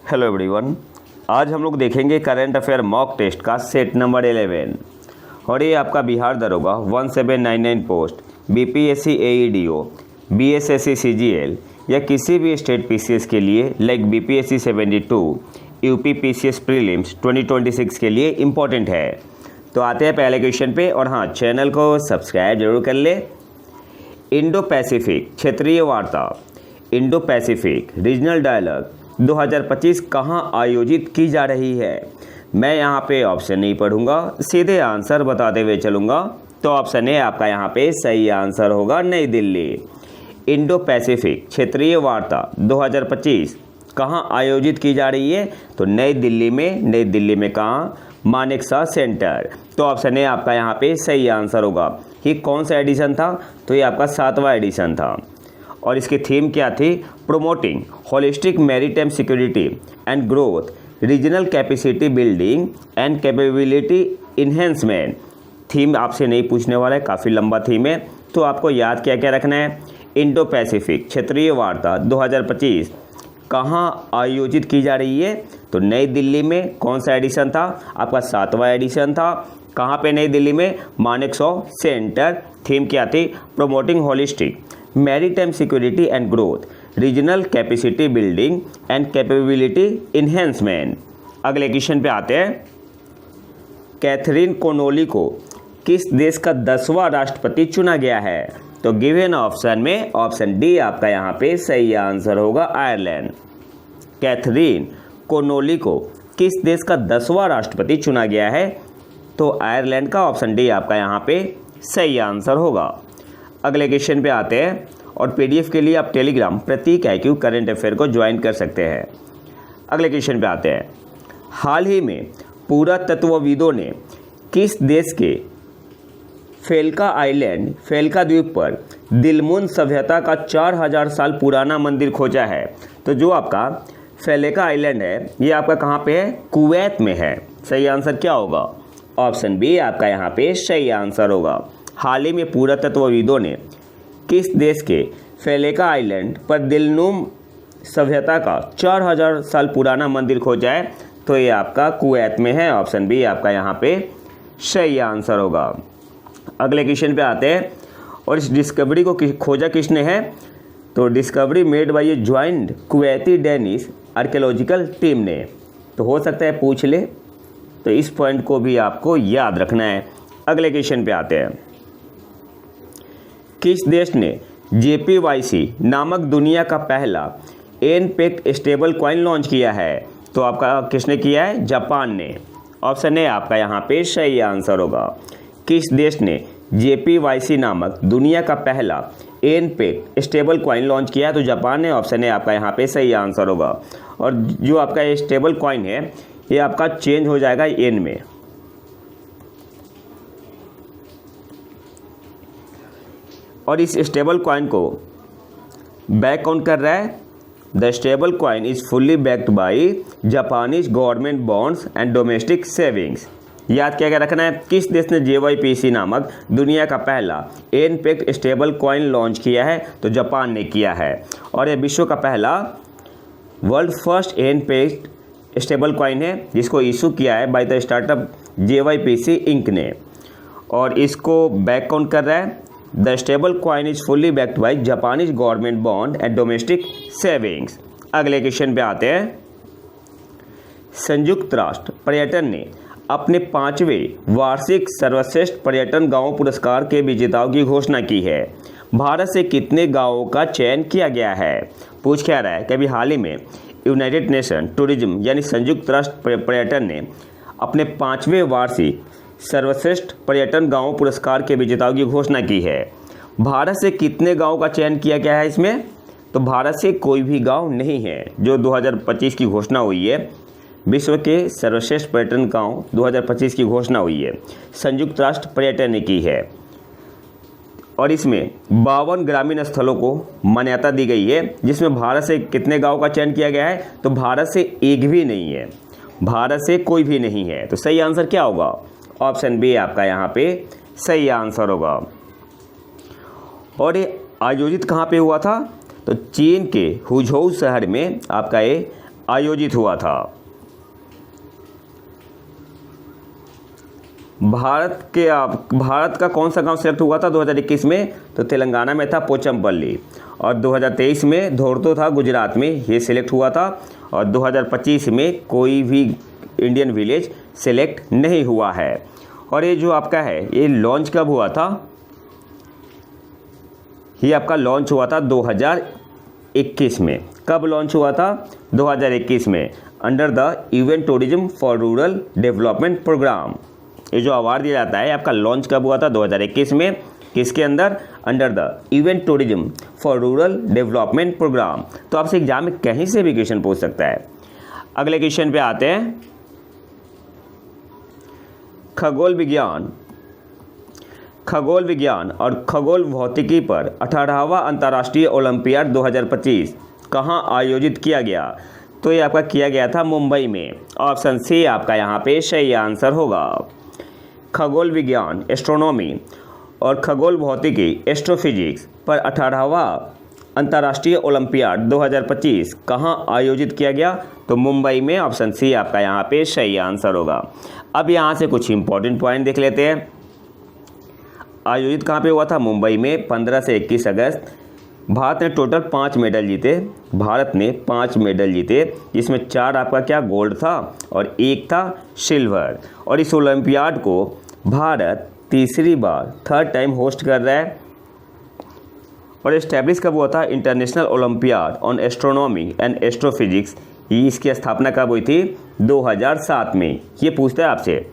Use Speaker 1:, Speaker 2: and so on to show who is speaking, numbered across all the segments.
Speaker 1: Hello everyone, आज हम लोग देखेंगे करंट अफेयर मॉक टेस्ट का सेट नंबर 11 और ये आपका बिहार दरोगा 1799 पोस्ट बीपीएससी एईडीओ बीएसएससी सीजीएल या किसी भी स्टेट पीसीएस के लिए like BPSC 72 UP PCS prelims 2026 के लिए इम्पोर्टेंट है। तो आते हैं पहले क्वेश्चन पे। और हाँ, चैनल को सब्सक्राइब जरूर कर ले। इंडो पैसिफिक क्षेत्रीय वार्ता इंडो पैसिफिक रीजनल डायलॉग 2025 कहाँ आयोजित की जा रही है? मैं यहाँ पे ऑप्शन नहीं पढ़ूंगा, सीधे आंसर बताते हुए चलूँगा। तो ऑप्शन ए आपका यहाँ पे सही आंसर होगा, नई दिल्ली। इंडो पैसिफिक क्षेत्रीय वार्ता 2025 कहाँ आयोजित की जा रही है? तो नई दिल्ली में। नई दिल्ली में कहाँ? मानेकशॉ सेंटर। तो ऑप्शन ए आपका यहाँ पे सही आंसर होगा। ये कौन सा एडिशन था? तो ये आपका 7वां एडिशन था। और इसकी थीम क्या थी? Promoting holistic maritime security and growth, regional capacity building and capability enhancement. Theme आपसे नहीं पूछने वाला है, काफ़ी लंबा थीम है। तो आपको याद क्या क्या रखना है? इंडो पैसिफिक क्षेत्रीय वार्ता 2025 कहाँ आयोजित की जा रही है? तो नई दिल्ली में। कौन सा एडिशन था? आपका 7वां एडिशन था। कहाँ पे? नई दिल्ली में, मानेकशॉ सेंटर। थीम क्या थी? Promoting holistic maritime security and growth, regional capacity building and capability enhancement. अगले क्वेश्चन पे आते हैं। कैथरीन कोनोली को किस देश का 10वां राष्ट्रपति चुना गया है? तो गिवन ऑप्शन में ऑप्शन डी आपका यहाँ पे सही आंसर होगा, आयरलैंड। कैथरीन कोनोली को किस देश का 10वां राष्ट्रपति चुना गया है? तो आयरलैंड का ऑप्शन डी आपका यहाँ पे सही आंसर होगा। अगले क्वेश्चन पे आते हैं। और पीडीएफ के लिए आप टेलीग्राम प्रतीक IQ करंट अफेयर को ज्वाइन कर सकते हैं। अगले क्वेश्चन पे आते हैं। हाल ही में पुरातत्वविदों ने किस देश के फेल्का आइलैंड फेल्का द्वीप पर दिलमुन सभ्यता का 4000 साल पुराना मंदिर खोजा है? तो जो आपका फेल्का आइलैंड है ये आपका कहाँ पे है? कुवैत में है। सही आंसर क्या होगा? ऑप्शन बी आपका यहाँ पे सही आंसर होगा। हाल ही में पुरातत्वविदों ने किस देश के फेल्का आइलैंड पर दिलमुन सभ्यता का 4000 साल पुराना मंदिर खोजा है? तो ये आपका कुवैत में है। ऑप्शन बी आपका यहाँ पे सही आंसर होगा। अगले क्वेश्चन पे आते हैं। और इस डिस्कवरी को खोजा किसने है? तो discovery made by A joint Kuwaiti Danish archaeological team ने। तो हो सकता है पूछ ले, तो इस पॉइंट को भी आपको याद रखना है। अगले क्वेश्चन पे आते हैं। किस देश ने JPYC नामक दुनिया का पहला एनपेक्ड स्टेबल कॉइन लॉन्च किया है? तो आपका किसने किया है? जापान ने। ऑप्शन ए आपका यहाँ पे सही आंसर होगा। किस देश ने JPYC नामक दुनिया का पहला एनपेक्ड स्टेबल कॉइन लॉन्च किया है? तो जापान ने। ऑप्शन ए आपका यहाँ पे सही आंसर होगा। और जो आपका ये स्टेबल कॉइन है ये आपका चेंज हो जाएगा येन में। और इस स्टेबल कॉइन को बैक कौन कर रहा है? The stable coin is fully backed by Japanese government bonds and domestic savings. याद क्या क्या रखना है? किस देश ने JYPC नामक दुनिया का पहला एनपेक्ड स्टेबल कॉइन लॉन्च किया है? तो जापान ने किया है। और यह विश्व का पहला world first yen pegged stable coin है जिसको इशू किया है by the startup JYPC inc ने। और इसको बैक कौन कर रहा है? The stable coin is fully backed by Japanese government bond and domestic savings. अगले क्वेश्चन पे आते हैं। संयुक्त राष्ट्र पर्यटन ने अपने 5वें वार्षिक सर्वश्रेष्ठ पर्यटन गांव पुरस्कार के विजेताओं की घोषणा की है। भारत से कितने गांवों का चयन किया गया है? पूछ क्या रहा है कि अभी हाल ही में यूनाइटेड नेशन टूरिज्म यानी संयुक्त राष्ट्र पर्यटन ने अपने 5वें वार्षिक सर्वश्रेष्ठ पर्यटन गांव पुरस्कार के विजेताओं की घोषणा की है। भारत से कितने गांव का चयन किया गया है इसमें? तो भारत से कोई भी गांव नहीं है। जो 2025 की घोषणा हुई है, विश्व के सर्वश्रेष्ठ पर्यटन गांव 2025 की घोषणा हुई है, संयुक्त राष्ट्र पर्यटन ने की है। और इसमें 52 ग्रामीण स्थलों को मान्यता दी गई है, जिसमें भारत से कितने गाँव का चयन किया गया है? तो भारत से एक भी नहीं है, भारत से कोई भी नहीं है। तो सही आंसर क्या होगा? ऑप्शन बी आपका यहाँ पे सही आंसर होगा। और ये आयोजित कहाँ पे हुआ था? तो चीन के हुझोउ शहर में आपका ये आयोजित हुआ था? भारत का कौन सा गांव सिलेक्ट हुआ था 2021 में? तो तेलंगाना में था पोचमपल्ली, और 2023 में धोर्दो था गुजरात में, ये सिलेक्ट हुआ था। और 2025 में कोई भी इंडियन विलेज सिलेक्ट नहीं हुआ है। और ये जो आपका है ये लॉन्च कब हुआ था? ये आपका लॉन्च हुआ था 2021 में। कब लॉन्च हुआ था? 2021 में, under the event tourism for rural development programme. ये जो अवार्ड दिया जाता है आपका लॉन्च कब हुआ था? 2021 में। किसके अंदर? Under the event tourism for rural development programme. तो आपसे एग्जाम में कहीं से भी क्वेश्चन पूछ सकता है। अगले क्वेश्चन पे आते हैं। खगोल विज्ञान और खगोल भौतिकी पर 18वां अंतर्राष्ट्रीय ओलंपियाड 2025 कहाँ आयोजित किया गया? तो ये आपका किया गया था मुंबई में। ऑप्शन सी आपका यहाँ पे सही आंसर होगा। खगोल विज्ञान एस्ट्रोनॉमी और खगोल भौतिकी एस्ट्रोफिजिक्स पर 18वां अंतर्राष्ट्रीय ओलंपियाड 2025 कहाँ आयोजित किया गया? तो मुंबई में। ऑप्शन सी आपका यहाँ पे सही आंसर होगा। अब यहाँ से कुछ इंपॉर्टेंट पॉइंट देख लेते हैं। आयोजित कहाँ पे हुआ था? मुंबई में 15 से 21 अगस्त। भारत ने टोटल 5 मेडल जीते, जिसमें 4 आपका क्या गोल्ड था और 1 था सिल्वर। और इस ओलंपियाड को भारत तीसरी बार, थर्ड टाइम होस्ट कर रहा है। और इस्टेब्लिश कब हुआ था? International olympiad on astronomy and astrophysics, इसकी स्थापना कब हुई थी? 2007 में। ये पूछता है आपसे,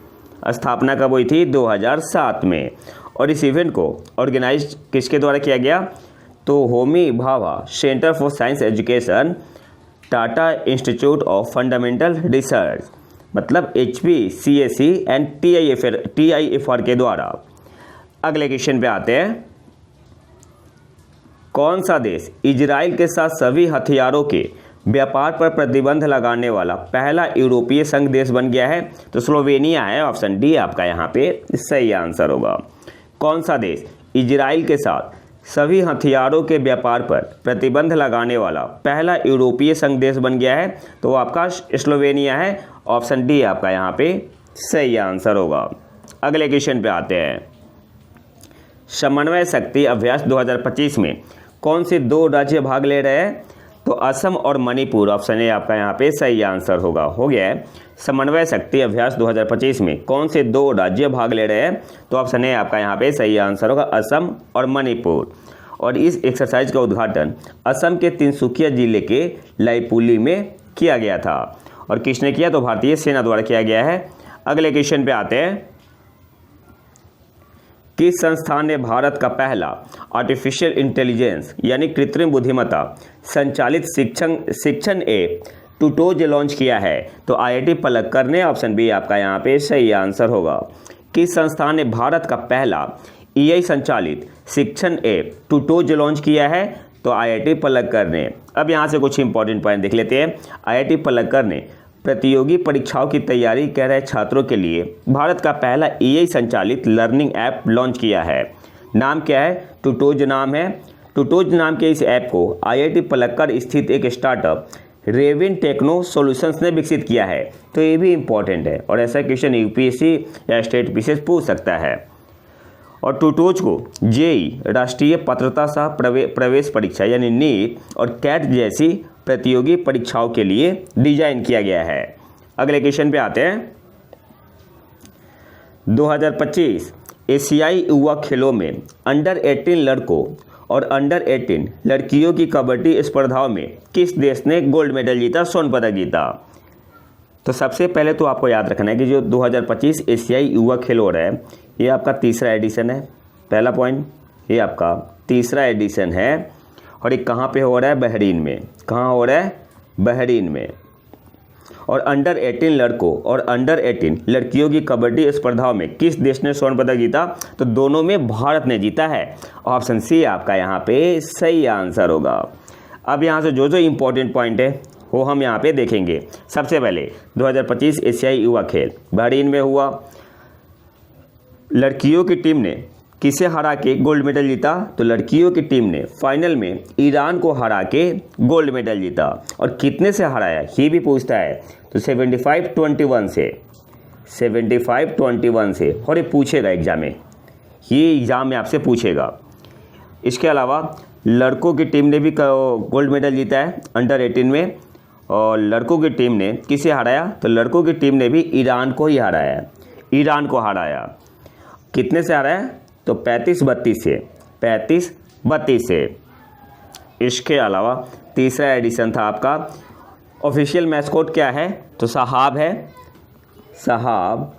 Speaker 1: स्थापना कब हुई थी? 2007 में। और इस इवेंट को ऑर्गेनाइज किसके द्वारा किया गया? तो Homi Bhabha centre for science education, Tata institute of fundamental research, मतलब HPCSE एंड TIFR के द्वारा। अगले क्वेश्चन पे आते हैं। कौन सा देश इजराइल के साथ सभी हथियारों के व्यापार पर प्रतिबंध लगाने वाला पहला यूरोपीय संघ देश बन गया है? तो स्लोवेनिया है। ऑप्शन डी आपका यहाँ पे सही आंसर होगा। कौन सा देश इजराइल के साथ सभी हथियारों के व्यापार पर प्रतिबंध लगाने वाला पहला यूरोपीय संघ देश बन गया है? तो वो आपका स्लोवेनिया है। ऑप्शन डी आपका यहाँ पे सही आंसर होगा। अगले क्वेश्चन पे आते हैं। समन्वय शक्ति अभ्यास 2025 में कौन से 2 राज्य भाग ले रहे हैं? तो असम और मणिपुर। ऑप्शन ए आपका यहाँ पे सही आंसर होगा। हो गया है। समन्वय शक्ति अभ्यास 2025 में कौन से 2 राज्य भाग ले रहे हैं? तो ऑप्शन ए आपका यहाँ पे सही आंसर होगा, असम और मणिपुर। और इस एक्सरसाइज का उद्घाटन असम के तिनसुकिया जिले के लाईपुली में किया गया था। और किसने किया? तो भारतीय सेना द्वारा किया गया है। अगले क्वेश्चन पे आते हैं। किस संस्थान ने भारत का पहला आर्टिफिशियल इंटेलिजेंस यानी कृत्रिम बुद्धिमत्ता संचालित शिक्षण ऐप टूटोज लॉन्च किया है? तो IIT पलक्कड़ ने। ऑप्शन बी आपका यहाँ पे सही आंसर होगा। किस संस्थान ने भारत का पहला AI संचालित शिक्षण ऐप टूटोज लॉन्च किया है? तो IIT पलक्कड़ ने। अब यहाँ से कुछ इंपॉर्टेंट पॉइंट देख लेते हैं। IIT पलक्कड़ ने प्रतियोगी परीक्षाओं की तैयारी कर रहे छात्रों के लिए भारत का पहला AI संचालित लर्निंग ऐप लॉन्च किया है। नाम क्या है? टूटोज नाम है। टूटोज नाम के इस ऐप को IIT पलक्कड़ स्थित एक स्टार्टअप रेविन टेक्नो सॉल्यूशंस ने विकसित किया है। तो ये भी इंपॉर्टेंट है और ऐसा क्वेश्चन UPSC या स्टेट PCS पूछ सकता है। और टूटोज को JEE राष्ट्रीय पात्रता सह प्रवेश परीक्षा यानी नीट और कैट जैसी प्रतियोगी परीक्षाओं के लिए डिजाइन किया गया है। अगले क्वेश्चन पे आते हैं। 2025 एशियाई युवा खेलों में अंडर 18 लड़कों और अंडर 18 लड़कियों की कबड्डी स्पर्धाओं में किस देश ने गोल्ड मेडल जीता, स्वर्ण पदक जीता? तो सबसे पहले तो आपको याद रखना है कि जो 2025 एशियाई युवा खेल हो रहा है ये आपका तीसरा एडिशन है। पहला पॉइंट, ये आपका तीसरा एडिशन है। और ये कहाँ पे हो रहा है? बहरीन में। कहाँ हो रहा है? बहरीन में। और अंडर 18 लड़कों और अंडर 18 लड़कियों की कबड्डी स्पर्धाओं में किस देश ने स्वर्ण पदक जीता? तो दोनों में भारत ने जीता है। ऑप्शन सी आपका यहाँ पे सही आंसर होगा। अब यहाँ से जो जो इंपॉर्टेंट पॉइंट है वो हम यहाँ पे देखेंगे। सबसे पहले 2025 एशियाई युवा खेल बहरीन में हुआ। लड़कियों की टीम ने किसे हरा के गोल्ड मेडल जीता? तो लड़कियों की टीम ने फाइनल में ईरान को हरा के गोल्ड मेडल जीता। और कितने से हराया ये भी पूछता है, तो 75-21 से, 75-21 से। और ये पूछेगा एग्जाम में, ये एग्ज़ाम में आपसे पूछेगा। इसके अलावा लड़कों की टीम ने भी गोल्ड मेडल जीता है अंडर 18 में। और लड़कों की टीम ने किसे हराया? तो लड़कों की टीम ने भी ईरान को ही हराया, ईरान को हराया। कितने से हराया? तो 35-32 से, 35-32 से। इसके अलावा तीसरा एडिशन था आपका, ऑफिशियल मैस्कॉट क्या है? तो साहब है, साहब,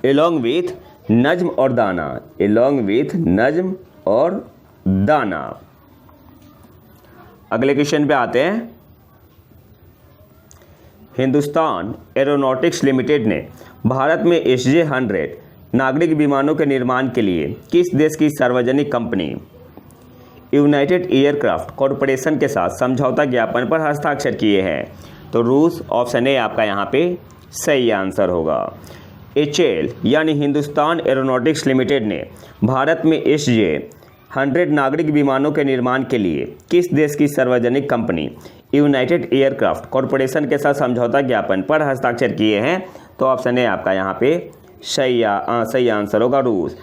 Speaker 1: एलोंग विथ नज्म और दाना, एलोंग विथ नज्म और दाना। अगले क्वेश्चन पे आते हैं। हिंदुस्तान एरोनॉटिक्स लिमिटेड ने भारत में SJ-100 नागरिक विमानों के निर्माण के लिए किस देश की सार्वजनिक कंपनी यूनाइटेड एयरक्राफ्ट कॉरपोरेशन के साथ समझौता ज्ञापन पर हस्ताक्षर किए हैं? तो रूस। ऑप्शन ए आपका यहाँ पे सही आंसर होगा। HAL यानी हिंदुस्तान एरोनॉटिक्स लिमिटेड ने भारत में SJ-100 नागरिक विमानों के निर्माण के लिए किस देश की सार्वजनिक कंपनी यूनाइटेड एयरक्राफ्ट कॉरपोरेशन के साथ समझौता ज्ञापन पर हस्ताक्षर किए हैं? तो ऑप्शन ए आपका यहाँ पे सही आंसर होगा, रूस।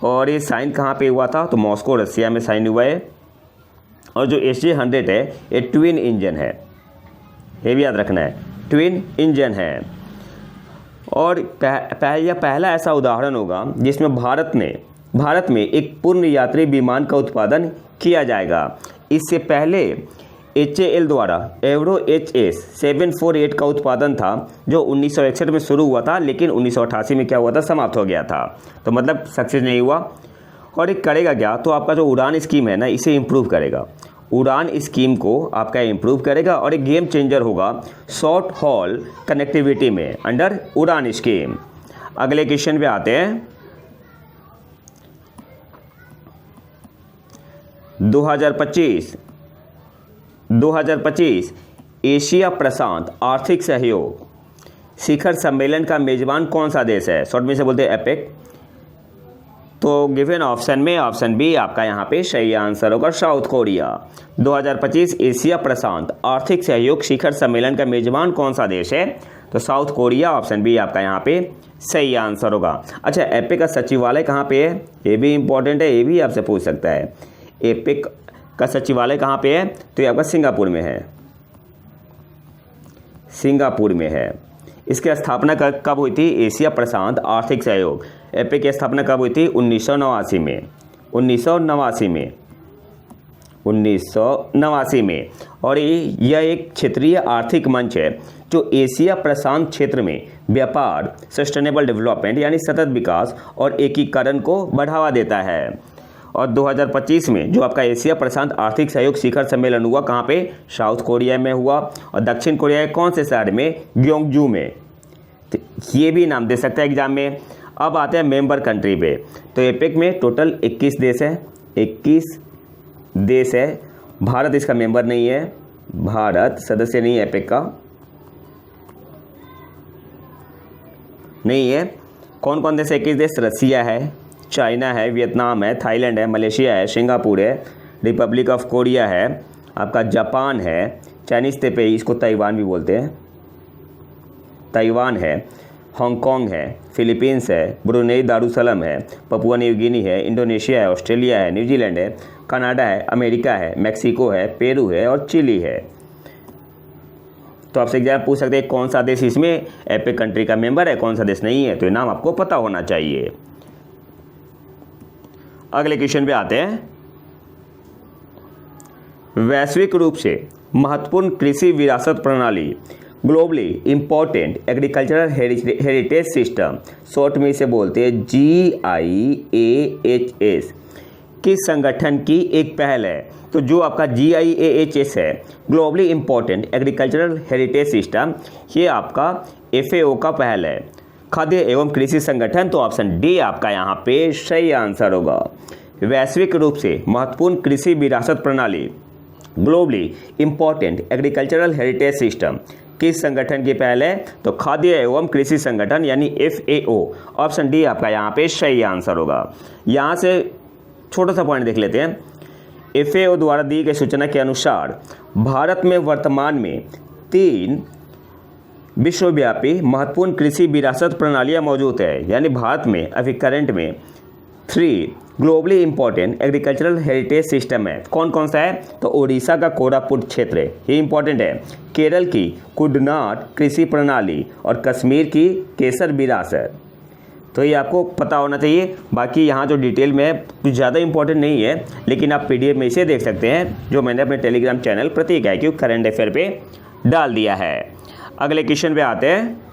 Speaker 1: और ये साइन कहाँ पे हुआ था? तो मॉस्को रसिया में साइन हुआ है। और जो SJ-100 है ये ट्विन इंजन है, ये भी याद रखना है, ट्विन इंजन है। और पहला ऐसा उदाहरण होगा जिसमें भारत में एक पूर्ण यात्री विमान का उत्पादन किया जाएगा। इससे पहले HAL द्वारा एवरो HS 748 का उत्पादन था, जो 1961 में शुरू हुआ था, लेकिन 1988 में क्या हुआ था? समाप्त हो गया था। तो मतलब सक्सेस नहीं हुआ। और ये करेगा क्या? तो आपका जो उड़ान स्कीम है ना, इसे इम्प्रूव करेगा, उड़ान स्कीम को आपका इम्प्रूव करेगा। और एक गेम चेंजर होगा शॉर्ट हॉल कनेक्टिविटी में अंडर उड़ान स्कीम। अगले क्वेश्चन पे आते हैं। 2025 एशिया प्रशांत आर्थिक सहयोग शिखर सम्मेलन का मेजबान कौन सा देश है? शॉर्ट में से बोलते हैं एपेक। तो गिवन ऑप्शन में ऑप्शन बी आपका यहाँ पे सही आंसर होगा, साउथ कोरिया। 2025 एशिया प्रशांत आर्थिक सहयोग शिखर सम्मेलन का मेजबान कौन सा देश है? तो साउथ कोरिया। ऑप्शन बी आपका यहाँ पे सही आंसर होगा। अच्छा, एपेक का सचिवालय कहाँ पे है? ये भी इंपॉर्टेंट है, ये भी आपसे पूछ सकता है। एपेक का सचिवालय कहाँ पे है? तो ये आपका सिंगापुर में है, सिंगापुर में है। इसकी स्थापना कब हुई थी? एशिया प्रशांत आर्थिक सहयोग, एपेक की स्थापना कब हुई थी? 1989 में, 1989 में। और यह एक क्षेत्रीय आर्थिक मंच है जो एशिया प्रशांत क्षेत्र में व्यापार, सस्टेनेबल डेवलपमेंट यानी सतत विकास और एकीकरण को बढ़ावा देता है। और 2025 में जो आपका एशिया प्रशांत आर्थिक सहयोग शिखर सम्मेलन हुआ, कहाँ पे? साउथ कोरिया में हुआ। और दक्षिण कोरिया के कौन से शहर में? ग्योंगजू में। तो ये भी नाम दे सकता है एग्जाम में। अब आते हैं मेंबर कंट्री पे। तो एपेक में टोटल 21 देश है, 21 देश है। भारत इसका मेंबर नहीं है, भारत सदस्य नहीं है एपेक का, नहीं है। कौन कौन देश? 21 देश। रसिया है, चाइना है, वियतनाम है, थाईलैंड है, मलेशिया है, सिंगापुर है, रिपब्लिक ऑफ कोरिया है, आपका जापान है, चाइनीज तैपेई, इसको ताइवान भी बोलते हैं, ताइवान है, हांगकांग है, फिलीपींस है, ब्रुनेई दारुसलाम है, पपुआ न्यू गिनी है, इंडोनेशिया है, ऑस्ट्रेलिया है, न्यूजीलैंड है, कनाडा है, अमेरिका है, मैक्सिको है, पेरू है और चिली है। तो आपसे एग्जाम पूछ सकते हैं कौन सा देश इसमें एपेक कंट्री का मेंबर है, कौन सा देश नहीं है। तो ये नाम आपको पता होना चाहिए। अगले क्वेश्चन पे आते हैं। वैश्विक रूप से महत्वपूर्ण कृषि विरासत प्रणाली, globally important agricultural heritage system, short में इसे बोलते हैं GIAHS, किस संगठन की एक पहल है? तो जो आपका GIAHS है, globally important agricultural heritage system, ये आपका FAO का पहल है, खाद्य एवं कृषि संगठन। तो ऑप्शन डी आपका यहाँ पे सही आंसर होगा। वैश्विक रूप से महत्वपूर्ण कृषि विरासत प्रणाली, globally important agricultural heritage system किस संगठन की पहल है? तो खाद्य एवं कृषि संगठन यानी FAO। ऑप्शन डी आपका यहाँ पे सही आंसर होगा। यहाँ से छोटा सा पॉइंट देख लेते हैं। FAO द्वारा दी गई सूचना के अनुसार भारत में वर्तमान में 3 विश्वव्यापी महत्वपूर्ण कृषि विरासत प्रणालियाँ मौजूद है। यानी भारत में अभी करंट में 3 globally important agricultural heritage system है। कौन कौन सा है? तो उड़ीसा का कोरापुट क्षेत्र ये इंपॉर्टेंट है, केरल की कुडनाट कृषि प्रणाली और कश्मीर की केसर विरासत। तो ये आपको पता होना चाहिए। बाकी यहाँ जो डिटेल में है कुछ ज़्यादा इंपॉर्टेंट नहीं है, लेकिन आप PDF में इसे देख सकते हैं जो मैंने अपने टेलीग्राम चैनल प्रतीक IQ करंट अफेयर पे डाल दिया है। अगले क्वेश्चन पे आते हैं।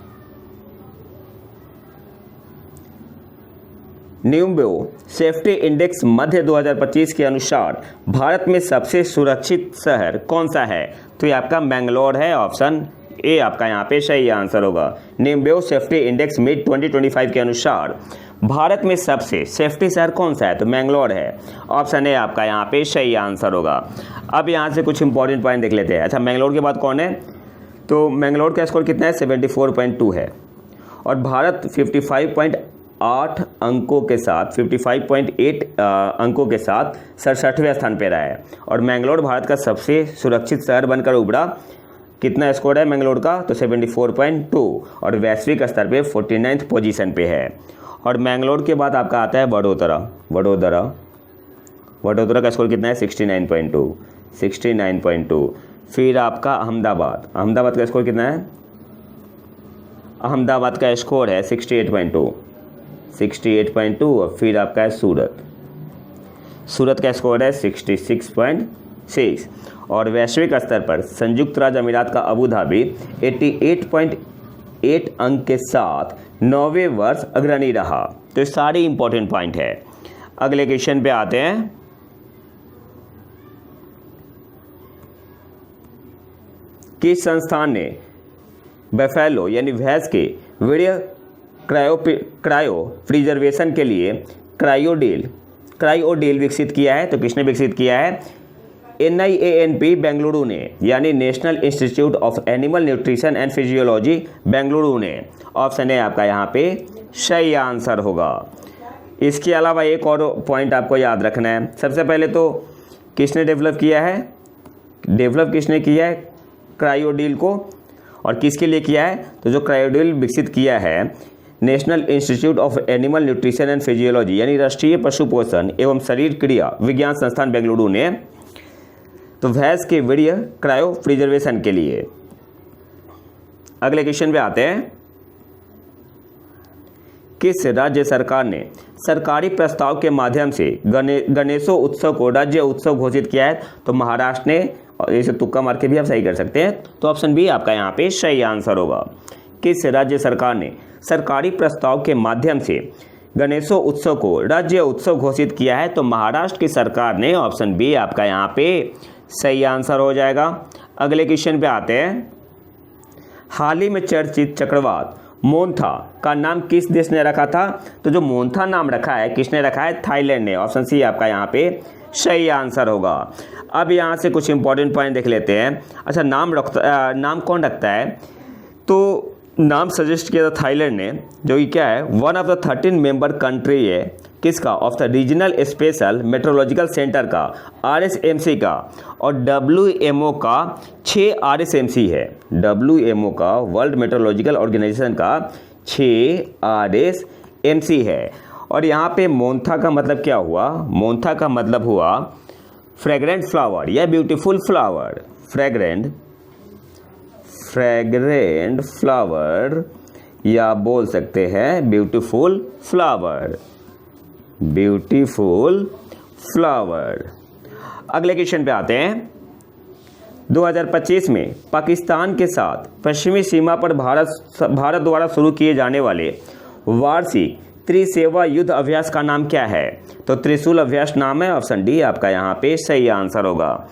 Speaker 1: न्यूम्बो सेफ्टी इंडेक्स मध्य 2025 के अनुसार भारत में सबसे सुरक्षित शहर कौन सा है? तो ये आपका मैंगलोर है। ऑप्शन ए आपका यहाँ पे सही आंसर होगा। न्यूम्बो सेफ्टी इंडेक्स मिड 2025 के अनुसार भारत में सबसे सेफ्टी शहर कौन सा है? तो मैंगलोर है। ऑप्शन ए आपका यहाँ पे सही आंसर होगा। अब यहाँ से कुछ इंपॉर्टेंट पॉइंट देख लेते हैं। अच्छा, मैंगलोर के बाद कौन है? तो मैंगलोर का स्कोर कितना है? 74.2 है। और भारत 55.8 अंकों के साथ 55.8 अंकों के साथ 67वें स्थान पर रहा है। और मैंगलोर भारत का सबसे सुरक्षित शहर बनकर उभरा। कितना स्कोर है मैंगलोर का? तो 74.2 और वैश्विक स्तर पे 49th पोजीशन पे है। और मैंगलोर के बाद आपका आता है वडोदरा का स्कोर कितना है? 69.2। फिर आपका अहमदाबाद का स्कोर कितना है? अहमदाबाद का स्कोर है 68.2। और फिर आपका है सूरत का स्कोर है 66.6। और वैश्विक स्तर पर संयुक्त राज्य अमीरात का अबू धाबी 88.8 अंक के साथ 9वें वर्ष अग्रणी रहा। तो सारे इंपॉर्टेंट पॉइंट है। अगले क्वेश्चन पे आते हैं। किस संस्थान ने बफेलो यानी भैंस के वीर्य क्रायो प्रिजर्वेशन के लिए क्रायोडील विकसित किया है? तो किसने विकसित किया है? NIANP बेंगलुरु ने, यानी national institute of animal nutrition and physiology Bengaluru ने। ऑप्शन है आपका यहाँ पे सही आंसर होगा। इसके अलावा एक और पॉइंट आपको याद रखना है। सबसे पहले तो किसने डेवलप किया है क्रायोडील को, और किसके लिए किया है? तो जो क्रायोडील विकसित किया है national institute of animal nutrition and physiology यानी राष्ट्रीय पशु पोषण एवं शरीर क्रिया विज्ञान संस्थान बेंगलुरु ने, तो भैंस के वीर्य क्रायो प्रिजर्वेशन के लिए। अगले क्वेश्चन पे आते हैं। किस राज्य सरकार ने सरकारी प्रस्ताव के माध्यम से गणेशोत्सव उत्सव को राज्य उत्सव घोषित किया है? तो महाराष्ट्र ने, और इसे तुक्का मार के भी आप सही कर सकते हैं। तो ऑप्शन बी आपका यहाँ पे सही आंसर होगा। किस राज्य सरकार ने सरकारी प्रस्ताव के माध्यम से गणेशोत्सव को राज्य उत्सव घोषित किया है? तो महाराष्ट्र की सरकार ने। ऑप्शन बी आपका यहाँ पे सही आंसर हो जाएगा। अगले क्वेश्चन पे आते हैं। हाल ही में चर्चित चक्रवात मोन्था का नाम किस देश ने रखा था? तो जो मोन्था नाम रखा है किसने रखा है? थाईलैंड ने। ऑप्शन सी आपका यहाँ पे सही आंसर होगा। अब यहाँ से कुछ इंपॉर्टेंट पॉइंट देख लेते हैं। अच्छा, नाम कौन रखता है? तो नाम सजेस्ट किया था थाईलैंड ने, जो कि क्या है, one of the 13 member country है। किसका? Of the regional special meteorological centre का, RSMC का, और WMO का 6 RSMC है। WMO का, वर्ल्ड मेट्रोलॉजिकल ऑर्गेनाइजेशन का 6 RSMC है। और यहाँ पे मोन्था का मतलब क्या हुआ? मोन्था का मतलब हुआ फ्रेग्रेंट फ्लावर या ब्यूटीफुल फ्लावर। फ्रेग्रेंट फ्लावर या बोल सकते हैं ब्यूटीफुल फ्लावर। अगले क्वेश्चन पे आते हैं। 2025 में पाकिस्तान के साथ पश्चिमी सीमा पर भारत द्वारा शुरू किए जाने वाले वार्षिक त्रिसेवा युद्ध अभ्यास का नाम क्या है? तो त्रिशूल अभ्यास नाम है। ऑप्शन डी आपका यहाँ पे सही आंसर होगा।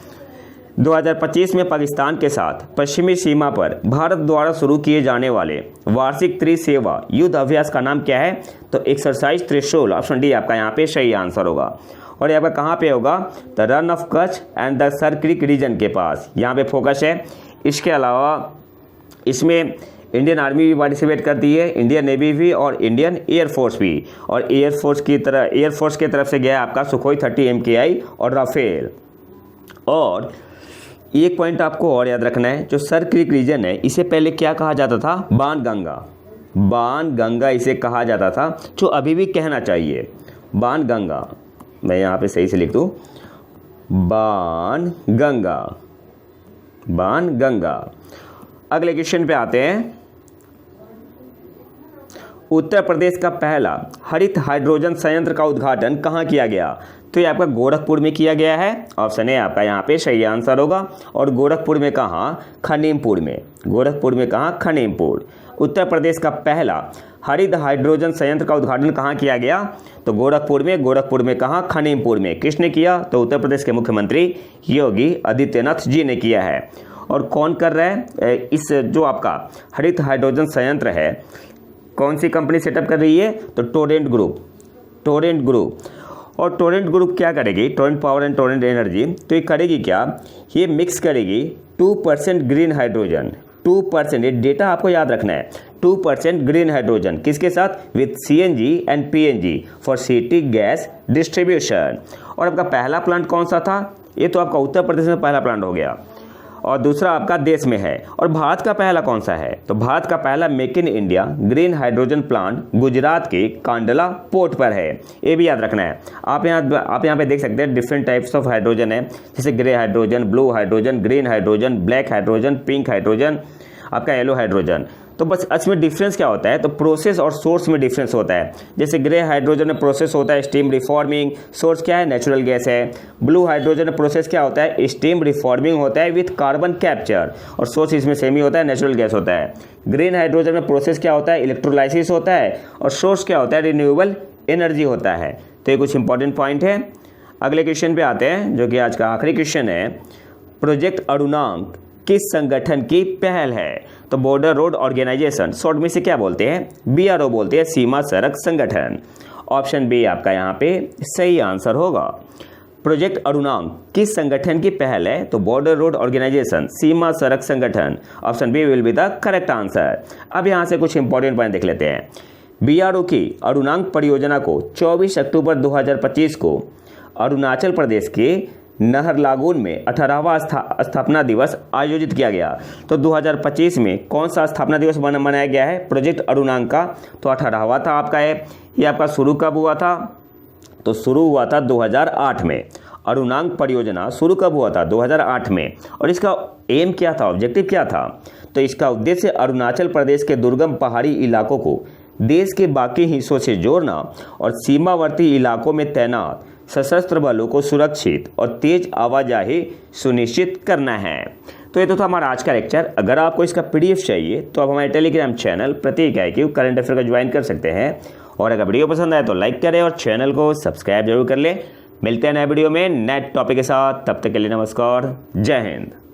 Speaker 1: 2025 में पाकिस्तान के साथ पश्चिमी सीमा पर भारत द्वारा शुरू किए जाने वाले वार्षिक त्रिसेवा युद्ध अभ्यास का नाम क्या है? तो एक्सरसाइज त्रिशूल। ऑप्शन डी आपका यहाँ पे सही आंसर होगा। और ये आपका कहाँ पे होगा, the Rann of Kutch and the Sir Creek region के पास, यहाँ पे फोकस है। इसके अलावा इसमें इंडियन आर्मी भी पार्टिसिपेट करती है, इंडियन नेवी भी और इंडियन एयरफोर्स भी। और एयरफोर्स की तरफ से गया आपका सुखोई 30 MKI और राफेल। और एक पॉइंट आपको और याद रखना है, जो सर क्रीक रीजन है इसे पहले क्या कहा जाता था, बाणगंगा इसे कहा जाता था, जो अभी भी कहना चाहिए बाणगंगा। मैं यहाँ पे सही से लिख दूँ, बाणगंगा। अगले क्वेश्चन पे आते हैं। उत्तर प्रदेश का पहला हरित हाइड्रोजन संयंत्र का उद्घाटन कहाँ किया गया? तो ये आपका गोरखपुर में किया गया है। ऑप्शन ए आपका यहाँ पे सही आंसर होगा। और गोरखपुर में कहाँ, खनीमपुर में। गोरखपुर में कहाँ, खनीमपुर। उत्तर प्रदेश का पहला हरित हाइड्रोजन संयंत्र का उद्घाटन कहाँ किया गया? तो गोरखपुर में कहाँ, खनीमपुर में। किसने किया? तो उत्तर प्रदेश के मुख्यमंत्री योगी आदित्यनाथ जी ने किया है। और कौन कर रहा है इस जो आपका हरित हाइड्रोजन संयंत्र है, कौन सी कंपनी सेटअप कर रही है? तो टोरेंट ग्रुप। और टोरेंट ग्रुप क्या करेगी, Torrent power and Torrent energy, तो ये करेगी क्या, ये मिक्स करेगी 2% ग्रीन हाइड्रोजन। 2%, ये डेटा आपको याद रखना है, 2% ग्रीन हाइड्रोजन किसके साथ? With CNG and PNG for city gas distribution. और आपका पहला प्लांट कौन सा था? ये तो आपका उत्तर प्रदेश में पहला प्लांट हो गया, और दूसरा आपका देश में है। और भारत का पहला कौन सा है? तो भारत का पहला make in India green hydrogen plant Gujarat के कांडला पोर्ट पर है। ये भी याद रखना है। आप यहाँ पे देख सकते हैं डिफरेंट टाइप्स ऑफ हाइड्रोजन है, जैसे grey hydrogen, blue hydrogen, green hydrogen, black hydrogen, pink hydrogen, आपका येलो हाइड्रोजन। तो बस इसमें डिफरेंस क्या होता है? तो प्रोसेस और सोर्स में डिफरेंस होता है। जैसे ग्रे हाइड्रोजन में प्रोसेस होता है स्टीम रिफॉर्मिंग, सोर्स क्या है? नेचुरल गैस है। ब्लू हाइड्रोजन में प्रोसेस क्या होता है? स्टीम रिफॉर्मिंग होता है विथ कार्बन कैप्चर, और सोर्स इसमें सेम ही होता है, नेचुरल गैस होता है। ग्रीन हाइड्रोजन में प्रोसेस क्या होता है? इलेक्ट्रोलाइसिस होता है, और सोर्स क्या होता है? रिन्यूएबल एनर्जी होता है। तो ये कुछ इंपॉर्टेंट पॉइंट है। अगले क्वेश्चन पे आते हैं, जो कि आज का आखिरी क्वेश्चन है। प्रोजेक्ट अरुणांक किस संगठन की पहल है? तो बॉर्डर रोड ऑर्गेनाइजेशन, शॉर्ट में से क्या बोलते हैं? BRO बोलते हैं, सीमा सड़क संगठन। ऑप्शन बी आपका यहाँ पे सही आंसर होगा। प्रोजेक्ट अरुणांक किस संगठन की पहल है? तो बॉर्डर रोड ऑर्गेनाइजेशन, सीमा सड़क संगठन। Option B will be the correct answer. अब यहाँ से कुछ इंपॉर्टेंट पॉइंट देख लेते हैं। BRO की अरुणांक परियोजना को 24 अक्टूबर 2025 को अरुणाचल प्रदेश के नहरलागुन में 18वां स्थापना दिवस आयोजित किया गया। तो 2025 में कौन सा स्थापना दिवस मनाया गया है प्रोजेक्ट अरुणांक का? तो 18वां था आपका है। ये आपका शुरू कब हुआ था? तो शुरू हुआ था 2008 में। अरुणांक परियोजना शुरू कब हुआ था? 2008 में। और इसका एम क्या था, ऑब्जेक्टिव क्या था? तो इसका उद्देश्य अरुणाचल प्रदेश के दुर्गम पहाड़ी इलाकों को देश के बाकी हिस्सों से जोड़ना और सीमावर्ती इलाकों में तैनात सशस्त्र बलों को सुरक्षित और तेज आवाजाही सुनिश्चित करना है। तो ये तो था हमारा आज का लेक्चर। अगर आपको इसका PDF चाहिए तो आप हमारे टेलीग्राम चैनल प्रतीक IQ करंट अफेयर का ज्वाइन कर सकते हैं। और अगर वीडियो पसंद आए तो लाइक करें और चैनल को सब्सक्राइब जरूर कर लें। मिलते हैं नए वीडियो में नए टॉपिक के साथ, तब तक के लिए नमस्कार, जय हिंद।